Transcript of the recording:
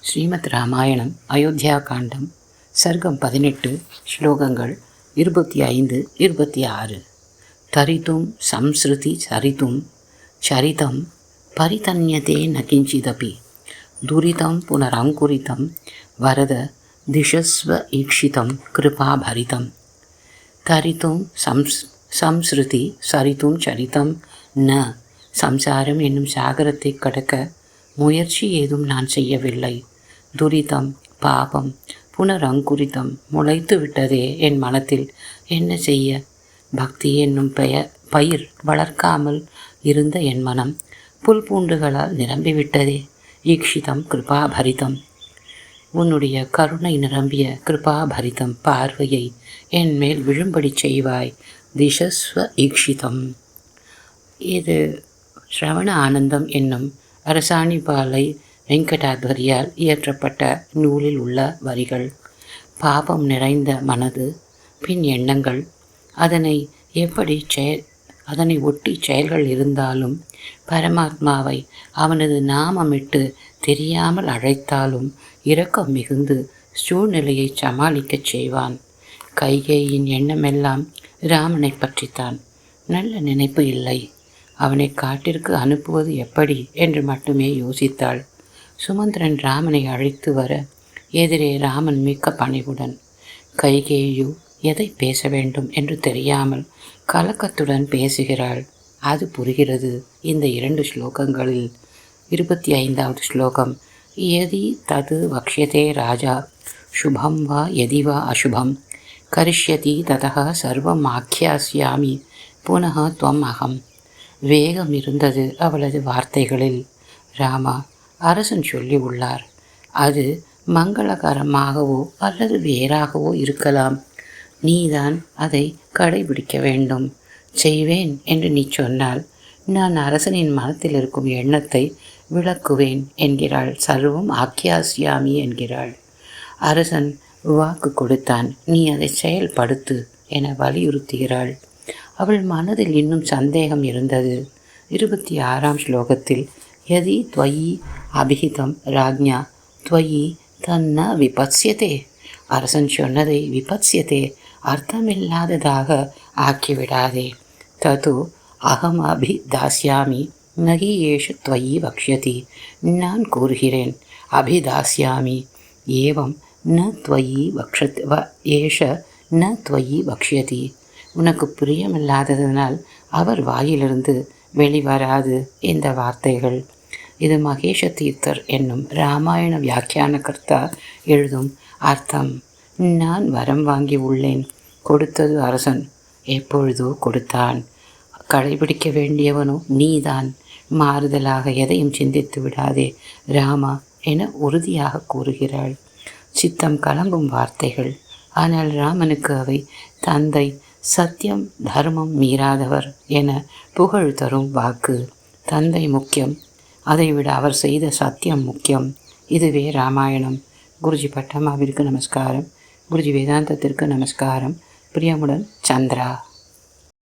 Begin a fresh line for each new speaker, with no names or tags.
ஸ்ரீமத் ராமாயணம் அயோத்தியா காண்டம் சர்க்கம் 18 ஸ்லோகங்கள் 25-26. தரித்தும் சம்ஸ்ருதி சரித்தும் சரிதம் பரிதன்யதே நகிஞ்சிதபி துரிதம் புனரங்குரிதம் வரத திஷஸ்வ ஈக்ஷிதம் கிருபாபரிதம். தரித்தும் சம்ஸ்ருதி சரித்தும் சரிதம் ந. சம்சாரம் என்னும் சாகரத்தை கடக்க முயற்சி ஏதும் நான் செய்யவில்லை. துரிதம் பாபம் புனரங்குரிதம் முளைத்து விட்டதே என் மனத்தில், என்ன செய்ய? பக்தி என்னும் பயிர் வளர்க்காமல் இருந்த என் மனம் புல் பூண்டுகளால் நிரம்பிவிட்டதே. ஈக்ஷிதம் கிருபாபரிதம். உன்னுடைய கருணை நிரம்பிய கிருபாபரிதம் பார்வையை என் மேல் விழும்படி செய்வாய். திஷஸ்வ ஈக்ஷிதம். இது ஸ்ரவண ஆனந்தம் என்னும் அரசாணிபாலை வெங்கடாத்வரியால் இயற்றப்பட்ட நூலில் உள்ள வரிகள். பாபம் நிறைந்த மனது, பின் எண்ணங்கள், அதனை ஒட்டி செயல்கள் இருந்தாலும், பரமாத்மாவை அவனது நாமமிட்டு தெரியாமல் அழைத்தாலும் இரக்கம் மிகுந்து சூழ்நிலையை சமாளிக்கச் செய்வான். கைகேயின் எண்ணமெல்லாம் ராமனை பற்றித்தான். நல்ல நினைப்பு இல்லை. அவனை காட்டிற்கு அனுப்புவது எப்படி என்று மட்டுமே யோசித்தாள். சுமந்திரன் ராமனை அழைத்து வர எதிரே ராமன் மிக்க பணிவுடன், கைகேயு எதை பேச வேண்டும் என்று தெரியாமல் கலக்கத்துடன் பேசுகிறாள். அது புரிகிறது இந்த 2 ஸ்லோகங்களில். 25வது ஸ்லோகம். யதி தது வக்ஷ்யதே ராஜா சுபம் வா யதி வா அசுபம் கரிஷ்யதி ததா சர்வம் ஆக்யாஸ்யாமி புனः துவம் அகம். வேகம் இருந்தது அவளது வார்த்தைகளில். ராமா, அரசன் சொல்லி உள்ளார். அது மங்களகரமாகவோ அல்லது வேறாகவோ இருக்கலாம். நீதான் அதை கடைபிடிக்க வேண்டும். செய்வேன் என்று நீ சொன்னால் நான் அரசனின் மனத்தில் இருக்கும் எண்ணத்தை விளக்குவேன் என்கிறாள். சர்வம் ஆக்யாஸ்யாமி என்கிறாள். அரசன் வாக்கு கொடுத்தான், நீ அதை செயல்படுத்து என வலியுறுத்துகிறாள். அவள் மனதில் இன்னும் சந்தேகம் இருந்தது. 26ஆம் ஸ்லோகத்தில் யதி த்வயி அபிஹிதம் ராஜ்ஞா த்வயி தன்ன விபத்ஸ்யதே. அரசன் சொன்னதை விபத்ஸ்யதே அர்த்தமில்லாததாக ஆக்கிவிடாதே. தது அகம் அபிதாஸ்யாமி நகி ஏஷ த்வயி வக்ஷ்யதி. நான் கூறுகிறேன், அபிதாஸ்யாமி ஏவம் ந த்வயி ஏஷ ந த்வயி வக்ஷ்யதி. உனக்கு பிரியமில்லாததனால் அவர் வாயிலிருந்து வெளிவராது இந்த வார்த்தைகள். இது மகேஷ தீர்த்தர் என்னும் இராமாயண வியாக்கியான கர்த்தா எழுதும் அர்த்தம். நான் வரம் வாங்கி உள்ளேன். கொடுத்தது அரசன். எப்பொழுதோ கொடுத்தான். கடைபிடிக்க வேண்டியவனோ நீதான். மாறுதலாக எதையும் சிந்தித்து விடாதே ராமா என உறுதியாக கூறுகிறாள். சித்தம் கலம்பும் வார்த்தைகள். ஆனால் ராமனுக்கு அவை தந்தை சத்தியம் தர்மம் மீறாதவர் என புகழ் தரும் வாக்கு. தந்தை முக்கியம், அதைவிட அவர் செய்த சத்தியம் முக்கியம். இதுவே ராமாயணம். குருஜி பட்டம்மாவிற்கு நமஸ்காரம். குருஜி வேதாந்தத்திற்கு நமஸ்காரம். பிரியமுடன் சந்திரா.